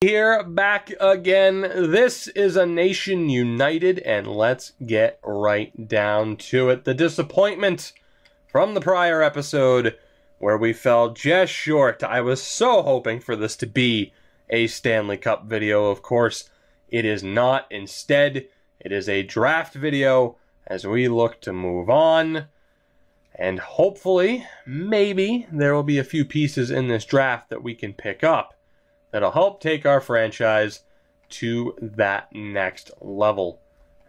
Here, back again. This is a nation united, and let's get right down to it. The disappointment from the prior episode where we fell just short. I was so hoping for this to be a Stanley Cup video. Of course, it is not. Instead, it is a draft video as we look to move on. And hopefully, maybe, there will be a few pieces in this draft that we can pick up that'll help take our franchise to that next level.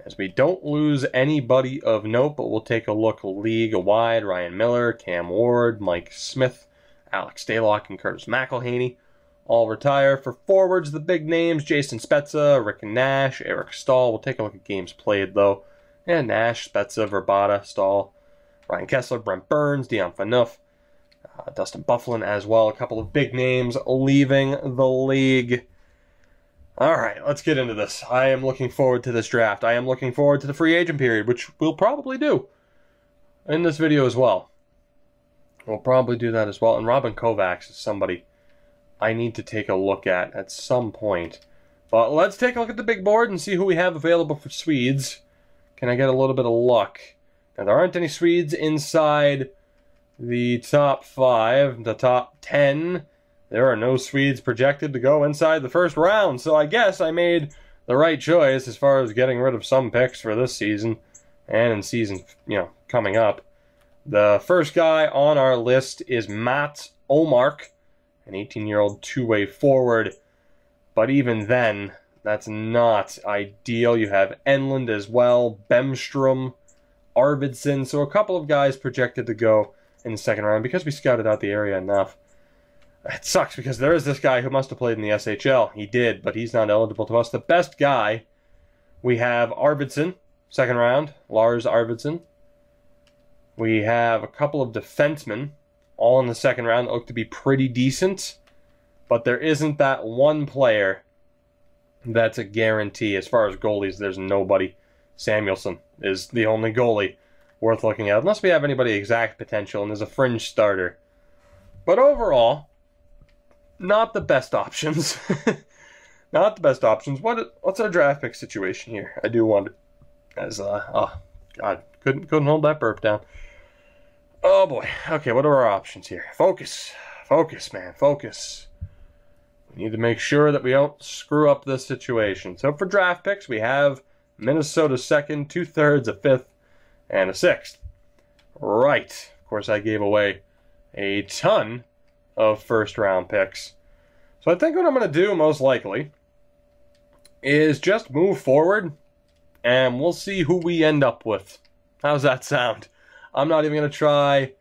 As we don't lose anybody of note, but we'll take a look league-wide. Ryan Miller, Cam Ward, Mike Smith, Alex Stalock, and Curtis McElhaney all retire. For forwards, the big names, Jason Spezza, Rick Nash, Eric Stahl. We'll take a look at games played, though. And Nash, Spezza, Verbata, Stahl, Ryan Kessler, Brent Burns, Dion Phaneuf, Dustin Byfuglien as well. A couple of big names leaving the league. All right, let's get into this. I am looking forward to this draft. I am looking forward to the free agent period, which we'll probably do in this video as well. We'll probably do that as well. And Robin Kovacs is somebody I need to take a look at some point. But let's take a look at the big board and see who we have available for Swedes. Can I get a little bit of luck? Now, there aren't any Swedes inside the top 5, the top 10. There are no Swedes projected to go inside the first round, so I guess I made the right choice as far as getting rid of some picks for this season and in season, coming up. The first guy on our list is Matt Omark, an 18-year-old two-way forward, but even then, that's not ideal. You have Enlund as well, Bemstrom, Arvidsson, so a couple of guys projected to go in the second round because we scouted out the area enough. It sucks because there is this guy who must have played in the SHL. He did, but he's not eligible to us. The best guy, we have Arvidsson, second round, Lars Arvidsson. We have a couple of defensemen, all in the second round, that look to be pretty decent. But there isn't that one player that's a guarantee. As far as goalies, there's nobody. Samuelsson is the only goalie worth looking at, unless we have anybody exact potential and is a fringe starter. But overall, not the best options. Not the best options. What's our draft pick situation here? I do wonder. As oh god, couldn't hold that burp down. Oh boy. Okay, what are our options here? Focus, man, focus. We need to make sure that we don't screw up this situation. So for draft picks, we have Minnesota second, 2/3, a 5th, and a 6th. Right. Of course, I gave away a ton of first-round picks. So I think what I'm going to do, most likely, is just move forward, and we'll see who we end up with. How's that sound? I'm not even going to try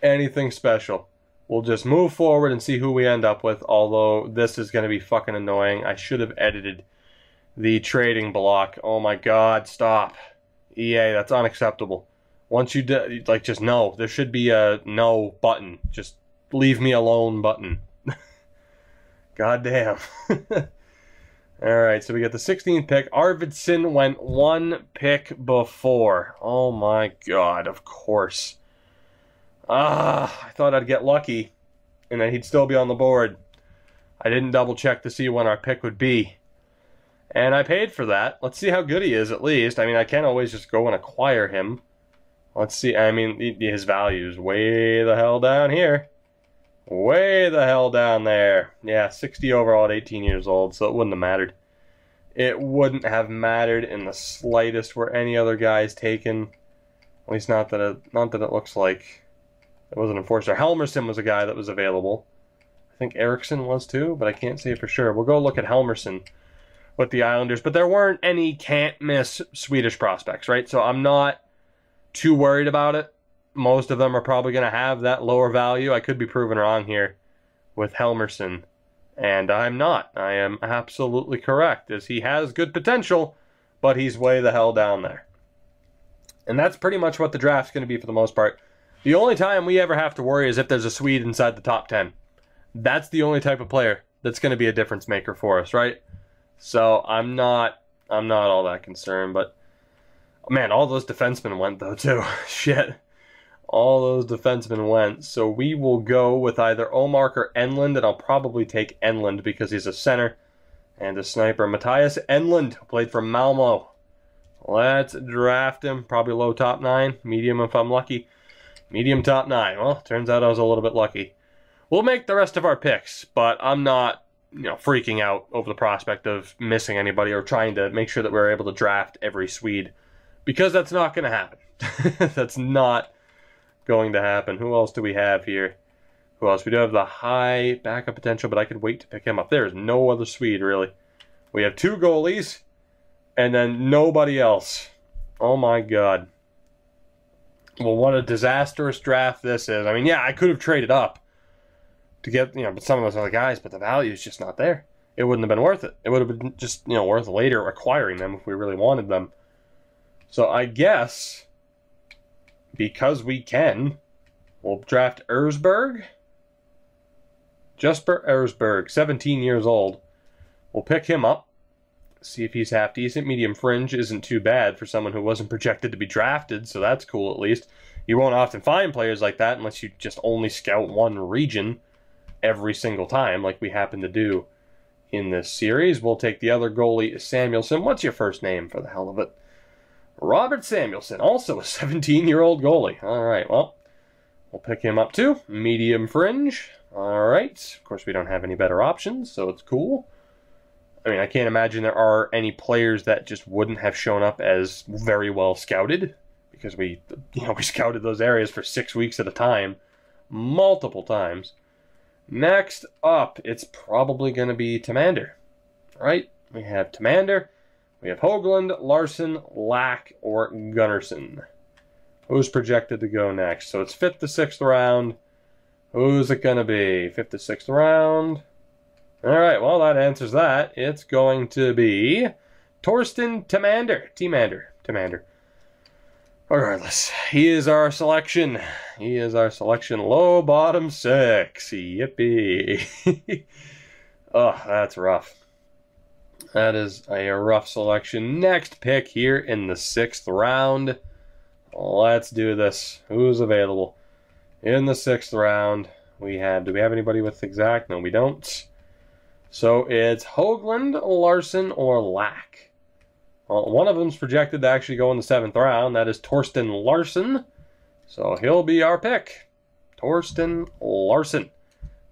anything special. We'll just move forward and see who we end up with, although this is going to be fucking annoying. I should have edited the trading block. Oh my god, stop. EA, that's unacceptable. Once you just no. There should be a no button. Just leave me alone button. God damn. Alright, so we got the 16th pick. Arvidsson went one pick before. Oh my god, of course. I thought I'd get lucky and then he'd still be on the board. I didn't double check to see when our pick would be. And I paid for that. Let's see how good he is, at least. I mean, I can't always just go and acquire him. Let's see. I mean, his value's way the hell down here. Way the hell down there. Yeah, 60 overall at 18 years old, so it wouldn't have mattered. It wouldn't have mattered in the slightest were any other guys taken. At least not that it looks like it wasn't a four-star. Helmerson was a guy that was available. I think Eriksson was too, but I can't say for sure. We'll go look at Helmerson with the Islanders, but there weren't any can't-miss Swedish prospects, right? So I'm not too worried about it. Most of them are probably going to have that lower value. I could be proven wrong here with Helmerson, and I'm not. I am absolutely correct, as he has good potential, but he's way the hell down there. And that's pretty much what the draft's going to be for the most part. The only time we ever have to worry is if there's a Swede inside the top 10. That's the only type of player that's going to be a difference maker for us, right? So I'm not all that concerned, but man, all those defensemen went though too. Shit. All those defensemen went. So we will go with either Omark or Enlund, and I'll probably take Enlund because he's a center. And a sniper, Matthias Enlund, who played for Malmo. Let's draft him. Probably low top 9. Medium if I'm lucky. Medium top 9. Well, turns out I was a little bit lucky. We'll make the rest of our picks, but I'm not, freaking out over the prospect of missing anybody or trying to make sure that we're able to draft every Swede. Because that's not going to happen. That's not going to happen. Who else do we have here? Who else? We do have the high backup potential, but I could wait to pick him up. There's no other Swede, really. We have 2 goalies, and then nobody else. Oh, my God. Well, what a disastrous draft this is. I mean, yeah, I could have traded up to get, but some of those other guys, but the value is just not there. It wouldn't have been worth it. It would have been just, worth later acquiring them if we really wanted them. So I guess, because we can, we'll draft Erzberg. Jesper Erzberg, 17 years old. We'll pick him up. See if he's half decent. Medium fringe isn't too bad for someone who wasn't projected to be drafted, so that's cool at least. You won't often find players like that unless you just only scout one region every single time, like we happen to do in this series. We'll take the other goalie, Samuelson. What's your first name, for the hell of it? Robert Samuelson, also a 17-year-old goalie. All right, well, we'll pick him up too. Medium fringe. All right. Of course, we don't have any better options, so it's cool. I mean, I can't imagine there are any players that just wouldn't have shown up as very well scouted, because we scouted those areas for 6 weeks at a time, multiple times. Next up, it's probably going to be Tamander, right? We have Tamander, we have Hoagland, Larson, Lack, or Gunnarsson. Who's projected to go next? So it's 5th to 6th round. Who's it going to be? 5th to 6th round. All right, well, that answers that. It's going to be Torsten Tamander. Tamander. Regardless, he is our selection. He is our selection. Low bottom 6. Yippee. Oh, that's rough. That is a rough selection. Next pick here in the 6th round. Let's do this. Who's available? In the 6th round, do we have anybody with exact? No, we don't. So it's Hoagland, Larson, or Lack. Well, one of them's projected to actually go in the 7th round. That is Torsten Larson. So he'll be our pick. Torsten Larson.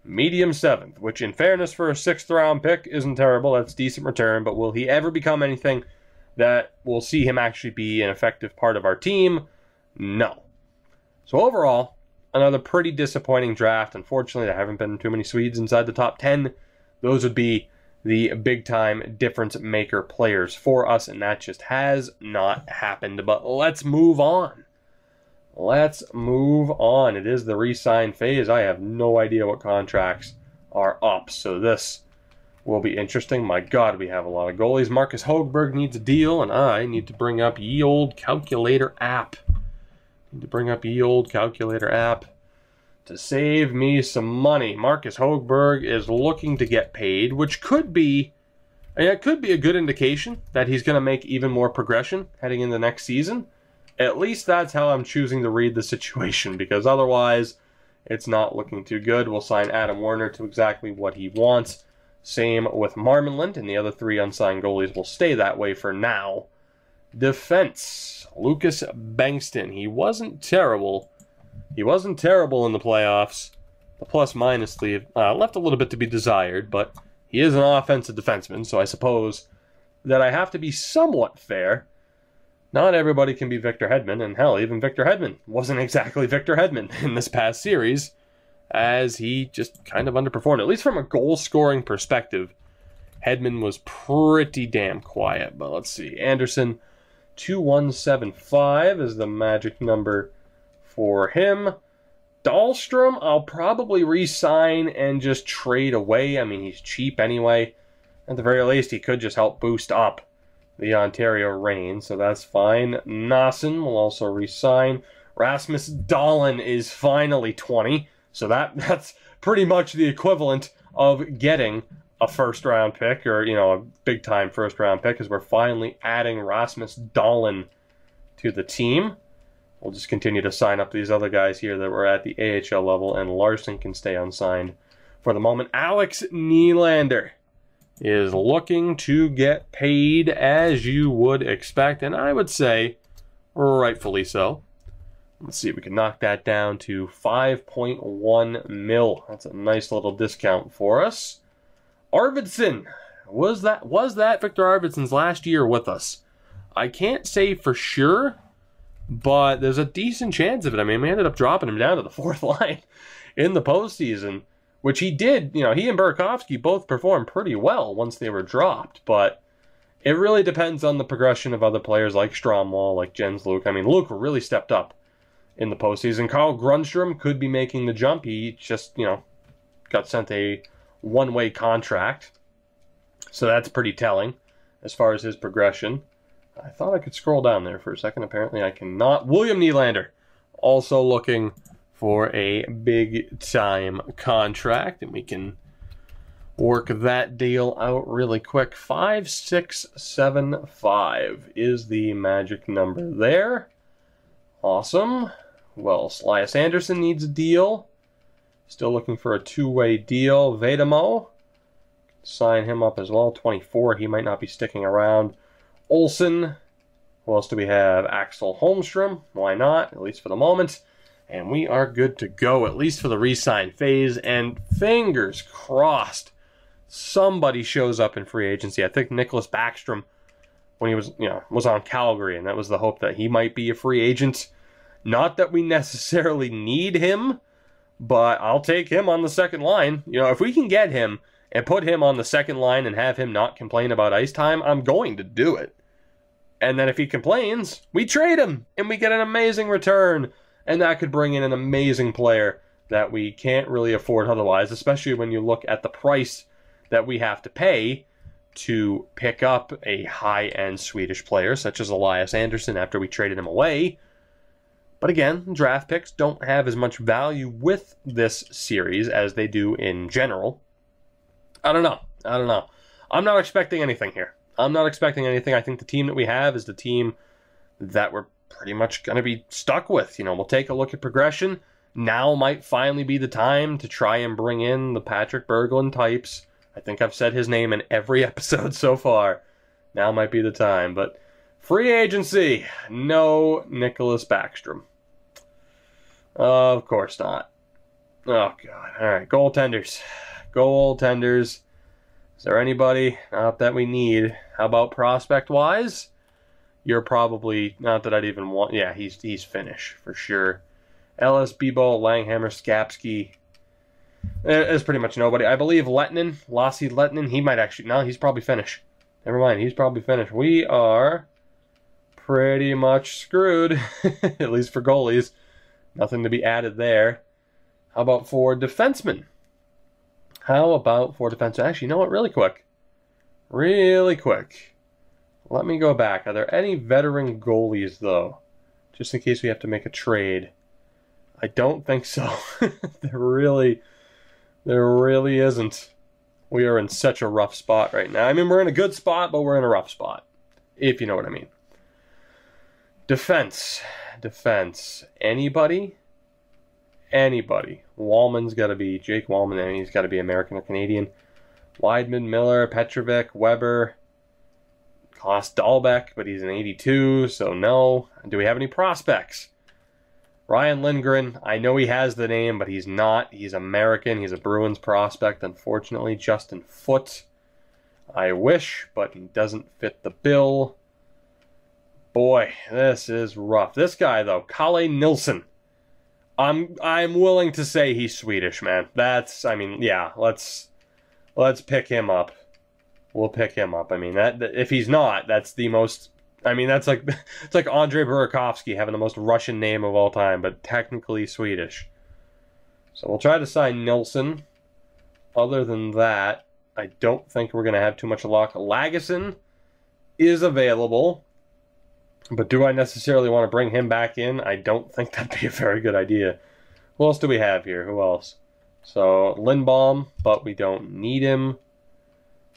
Medium 7th, which in fairness for a 6th round pick isn't terrible. That's decent return, but will he ever become anything that will see him actually be an effective part of our team? No. So overall, another pretty disappointing draft. Unfortunately, there haven't been too many Swedes inside the top 10. Those would be the big-time difference-maker players for us, and that just has not happened. But let's move on. Let's move on. It is the re-sign phase. I have no idea what contracts are up, so this will be interesting. My God, we have a lot of goalies. Marcus Högberg needs a deal, and I need to bring up ye old calculator app. To save me some money. Marcus Högberg is looking to get paid, which could be a good indication that he's going to make even more progression heading into next season. At least that's how I'm choosing to read the situation, because otherwise it's not looking too good. We'll sign Adam Werner to exactly what he wants. Same with Marmondland, and the other 3 unsigned goalies will stay that way for now. Defense. Lucas Bengtsson. He wasn't terrible. He wasn't terrible in the playoffs. The plus-minus left a little bit to be desired, but he is an offensive defenseman, so I suppose that I have to be somewhat fair. Not everybody can be Victor Hedman, and hell, even Victor Hedman wasn't exactly Victor Hedman in this past series, as he just kind of underperformed. At least from a goal-scoring perspective, Hedman was pretty damn quiet. But let's see. Anderson, 2175 is the magic number for him. Dahlstrom, I'll probably re-sign and just trade away. I mean, he's cheap anyway. At the very least, he could just help boost up the Ontario Reign, so that's fine. Nassen will also re-sign. Rasmus Dahlin is finally 20, so that's pretty much the equivalent of getting a first-round pick, or, a big-time first-round pick, because we're finally adding Rasmus Dahlin to the team. We'll just continue to sign up these other guys here that were at the AHL level, and Larson can stay unsigned for the moment. Alex Nylander. is looking to get paid, as you would expect, and I would say rightfully so. Let's see if we can knock that down to 5.1 mil. That's a nice little discount for us. Arvidsson. Was that Victor Arvidsson's last year with us? I can't say for sure, but there's a decent chance of it. I mean, we ended up dropping him down to the 4th line in the postseason, which he did. You know, he and Burakovsky both performed pretty well once they were dropped, but it really depends on the progression of other players like Stromwall, like Jens Luke. I mean, Luke really stepped up in the postseason. Carl Grundstrom could be making the jump. He just, you know, got sent a one-way contract. So that's pretty telling as far as his progression. I thought I could scroll down there for a second. Apparently I cannot. William Nylander, also looking for a big-time contract. And we can work that deal out really quick. 5675 is the magic number there. Awesome. Well, Elias Anderson needs a deal. Still looking for a two-way deal. Vedamo, sign him up as well. 24, he might not be sticking around. Olsen, who else do we have? Axel Holmstrom, why not, at least for the moment. And we are good to go, at least for the re-sign phase. And fingers crossed, somebody shows up in free agency. I think Nicholas Backstrom, when he was on Calgary, and that was the hope that he might be a free agent. Not that we necessarily need him, but I'll take him on the second line. You know, if we can get him and put him on the second line and have him not complain about ice time, I'm going to do it. And then if he complains, we trade him, and we get an amazing return. And that could bring in an amazing player that we can't really afford otherwise, especially when you look at the price that we have to pay to pick up a high-end Swedish player, such as Elias Anderson, after we traded him away. But again, draft picks don't have as much value with this series as they do in general. I don't know. I'm not expecting anything here. I think the team that we have is the team that we're pretty much going to be stuck with. You know, we'll take a look at progression. Now might finally be the time to try and bring in the Patrick Berglund types. I think I've said his name in every episode so far. Now might be the time. But free agency, no Nicholas Backstrom. Of course not. Oh, God. All right, goaltenders. Goaltenders. Is there anybody out that we need? How about prospect-wise? You're probably, not that I'd even want, yeah, he's Finnish, for sure. Ellis, Bibo, Langhammer, Skapski. There's pretty much nobody. I believe Lassi Lettinen, he might actually, no, he's probably Finnish. Never mind, he's probably Finnish. We are pretty much screwed, at least for goalies. Nothing to be added there. How about for defensemen? Actually, you know what? Really quick. Let me go back. Are there any veteran goalies, though? Just in case we have to make a trade. I don't think so. There really isn't. We are in such a rough spot right now. I mean, we're in a good spot, but we're in a rough spot. If you know what I mean. Defense. Anybody? Wallman's got to be Jake Wallman, and he's got to be American or Canadian. Weidman, Miller, Petrovic, Weber, Klaus Dahlbeck, but he's an 82, so no. Do we have any prospects? Ryan Lindgren, I know he has the name, but he's not. He's American. He's a Bruins prospect, unfortunately. Justin Foote, I wish, but he doesn't fit the bill. Boy, this is rough. This guy, though, Kalle Nilsson. I'm willing to say he's Swedish, man. Let's pick him up. We'll pick him up. I mean, if he's not, that's the most. I mean, it's like Andre Burakovsky having the most Russian name of all time, but technically Swedish. So we'll try to sign Nilsson. Other than that, I don't think we're gonna have too much luck. Lagesson is available. But do I necessarily want to bring him back in? I don't think that'd be a very good idea. Who else do we have here? Who else? So, Lindbaum, but we don't need him.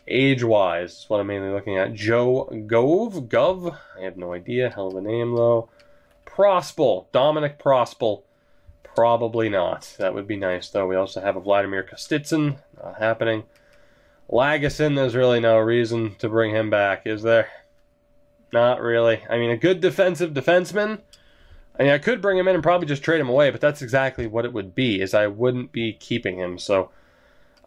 Age-wise, is what I'm mainly looking at. Joe Gov? I have no idea. Hell of a name, though. Prospel. Dominic Prospel. Probably not. That would be nice, though. We also have a Vladimir Kostitsyn. Not happening. Lagesson, there's really no reason to bring him back, is there? Not really. I mean, a good defensive defenseman, I mean, I could bring him in and probably just trade him away, but that's exactly what it would be, is I wouldn't be keeping him. So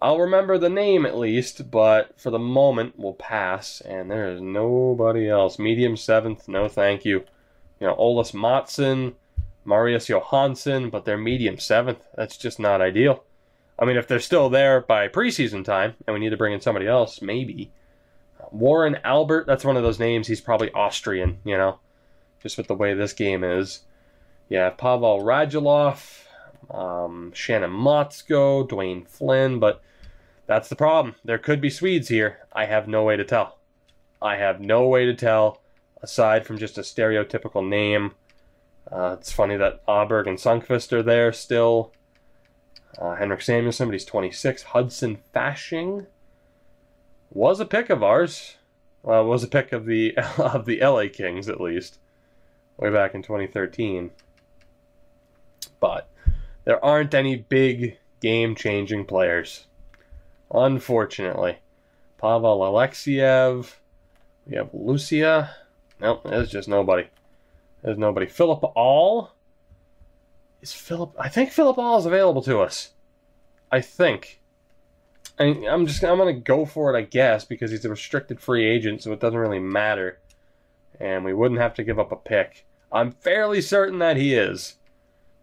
I'll remember the name at least, but for the moment, we'll pass. And there is nobody else. Medium 7th, no thank you. You know, Olas Mattsson, Marius Johansson, but they're medium 7th. That's just not ideal. I mean, if they're still there by preseason time, and we need to bring in somebody else, maybe. Warren Albert, that's one of those names. He's probably Austrian, you know, just with the way this game is. Yeah, Pavel Radulov, Shannon Motzko, Dwayne Flynn, but that's the problem. There could be Swedes here. I have no way to tell. I have no way to tell, aside from just a stereotypical name. It's funny that Aberg and Sundqvist are there still. Henrik Samuelsson, but he's 26. Hudson Fasching was a pick of ours. Well, it was a pick of the LA Kings, at least, way back in 2013. But there aren't any big game-changing players, unfortunately. Pavel Alexiev. We have Lucia. Nope, there's just nobody. There's nobody. Philip All. I think Philip All is available to us. I think. I'm gonna go for it, I guess, because he's a restricted free agent, so it doesn't really matter. And we wouldn't have to give up a pick. I'm fairly certain that he is.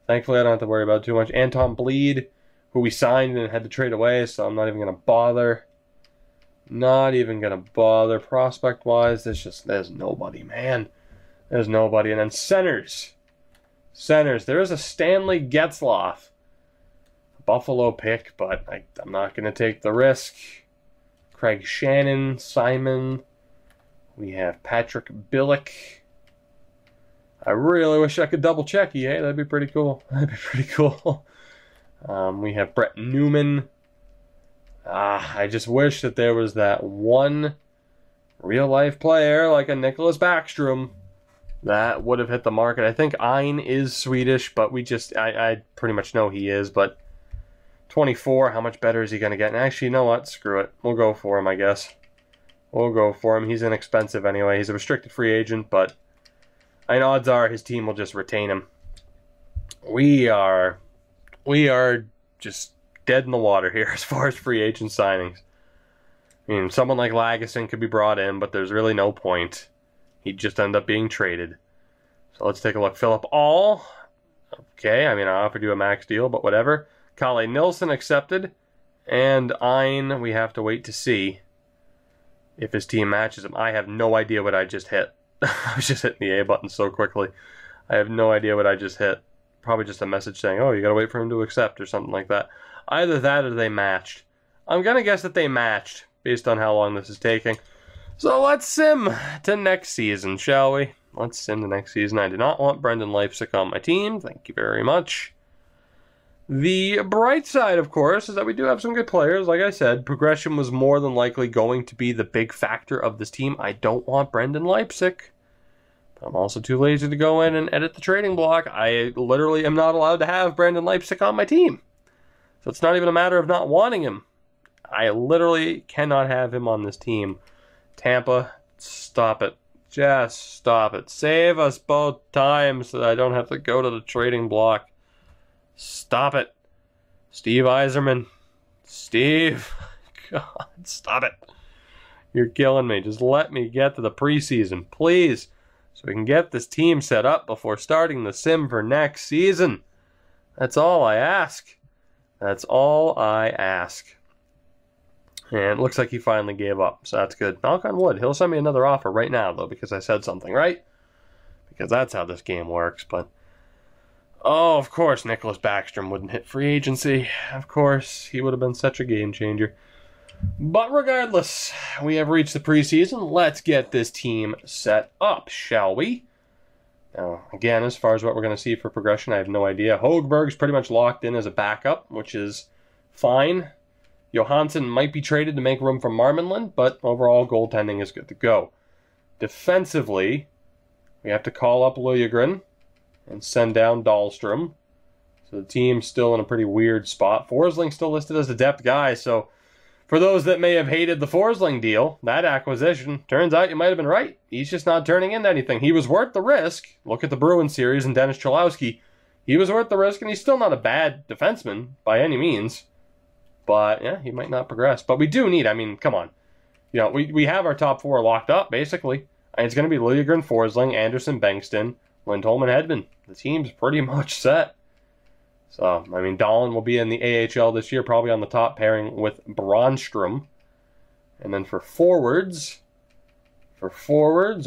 Thankfully, I don't have to worry about too much. Anton Bleed, who we signed and had to trade away, so I'm not even gonna bother. Not even gonna bother. Prospect-wise, there's nobody, man. There's nobody. And then centers. Centers. There is a Stanley Getzlaf. Buffalo pick, but I'm not going to take the risk. Craig Shannon, Simon. We have Patrick Billick. I really wish I could double check EA. That'd be pretty cool. That'd be pretty cool. We have Brett Newman. I just wish that there was that one real-life player like a Nicholas Backstrom that would have hit the market. I think Ein is Swedish, but I pretty much know he is, but 24, how much better is he going to get? And actually, you know what? Screw it. We'll go for him, I guess. We'll go for him. He's inexpensive anyway. He's a restricted free agent, but I mean, odds are his team will just retain him. We are just dead in the water here as far as free agent signings. I mean, someone like Lagesson could be brought in, but there's really no point. He'd just end up being traded. So let's take a look. Philip All. Okay, I mean, I offered you a max deal, but whatever. Kalle Nilsson accepted. And Ein, we have to wait to see if his team matches him. I have no idea what I just hit. I was just hitting the A button so quickly. I have no idea what I just hit. Probably just a message saying, oh, you gotta wait for him to accept or something like that. Either that or they matched. I'm gonna guess that they matched based on how long this is taking. So let's sim to next season, shall we? Let's sim to next season. I do not want Brendan Leipsic on my team. Thank you very much. The bright side, of course, is that we do have some good players. Like I said, progression was more than likely going to be the big factor of this team. I don't want Brendan Leipsic. But I'm also too lazy to go in and edit the trading block. I literally am not allowed to have Brendan Leipsic on my team. So it's not even a matter of not wanting him. I literally cannot have him on this team. Tampa, stop it. Just stop it. Save us both times so that I don't have to go to the trading block. Stop it. Steve Yzerman. Steve. God, stop it. You're killing me. Just let me get to the preseason, please. So we can get this team set up before starting the sim for next season. That's all I ask. That's all I ask. And it looks like he finally gave up, so that's good. Knock on wood. He'll send me another offer right now, though, because I said something, right? Because that's how this game works, but... Oh, of course, Nicholas Backstrom wouldn't hit free agency. Of course, he would have been such a game changer. But regardless, we have reached the preseason. Let's get this team set up, shall we? Now, again, as far as what we're going to see for progression, I have no idea. Högberg's pretty much locked in as a backup, which is fine. Johansson might be traded to make room for Marmanland, but overall goaltending is good to go. Defensively, we have to call up Liljegren and send down Dahlstrom. So the team's still in a pretty weird spot. Forsling's still listed as a depth guy, so For those that may have hated the Forsling deal, that acquisition, turns out you might have been right. He's just not turning into anything. He was worth the risk. Look at the Bruins series and Dennis Cholowski. He was worth the risk, and he's still not a bad defenseman by any means. But, yeah, he might not progress. But we do need, I mean, come on. You know, we have our top 4 locked up, basically. And it's going to be Liljegren, Forsling, Anderson, Bengtsson, Lindholm, and Hedman. The team's pretty much set. So, I mean, Dahlin will be in the AHL this year, probably on the top pairing with Bronstrom. And then for forwards,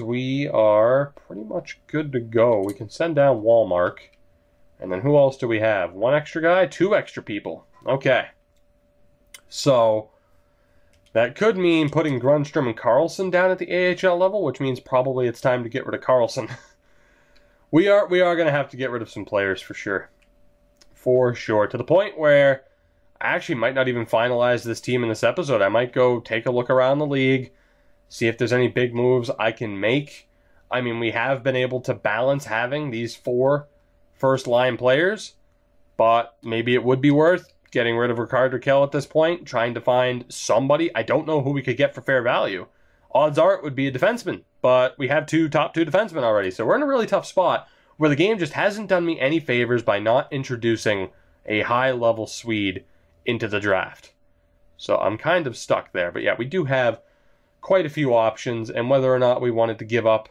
we are pretty much good to go. We can send down Walmark. And then who else do we have? 1 extra guy? 2 extra people. Okay. So, that could mean putting Grundstrom and Carlson down at the AHL level, which means probably it's time to get rid of Carlson. we are going to have to get rid of some players for sure. For sure. To the point where I actually might not even finalize this team in this episode. I might go take a look around the league, see if there's any big moves I can make. I mean, we have been able to balance having these 4 first-line players, but maybe it would be worth getting rid of Rickard Rakell at this point, trying to find somebody. I don't know who we could get for fair value. Odds are it would be a defenseman, but we have top 2 defensemen already, so we're in a really tough spot where the game just hasn't done me any favors by not introducing a high-level Swede into the draft. So I'm kind of stuck there. But yeah, we do have quite a few options, and whether or not we wanted to give up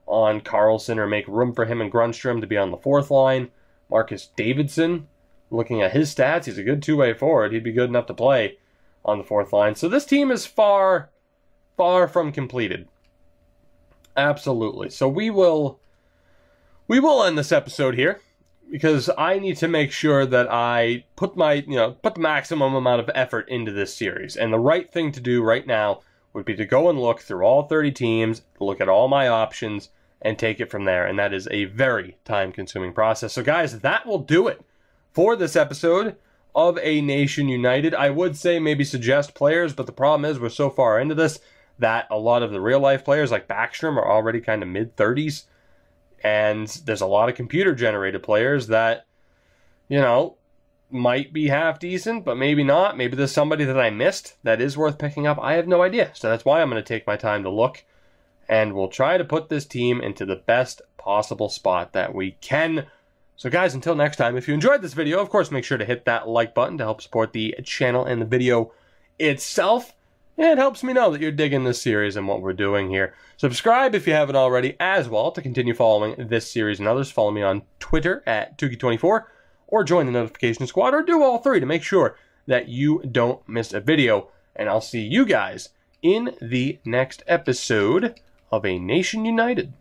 on Carlson or make room for him and Grundstrom to be on the 4th line. Marcus Davidson, looking at his stats, he's a good 2-way forward. He'd be good enough to play on the 4th line. So this team is far from completed. Absolutely. So we will end this episode here because I need to make sure that I put the maximum amount of effort into this series. And the right thing to do right now would be to go and look through all 30 teams, look at all my options, and take it from there. And that is a very time-consuming process. So guys, that will do it for this episode of A Nation United. I would say maybe suggest players, but the problem is we're so far into this that a lot of the real-life players like Backstrom are already kind of mid-30s. And there's a lot of computer-generated players that, you know, might be half-decent, but maybe not. Maybe there's somebody that I missed that is worth picking up. I have no idea. So that's why I'm going to take my time to look. And we'll try to put this team into the best possible spot that we can. So guys, until next time, if you enjoyed this video, of course, make sure to hit that like button to help support the channel and the video itself. It helps me know that you're digging this series and what we're doing here. Subscribe if you haven't already as well to continue following this series and others. Follow me on Twitter at Tukey24 or join the notification squad or do all 3 to make sure that you don't miss a video. And I'll see you guys in the next episode of A Nation United.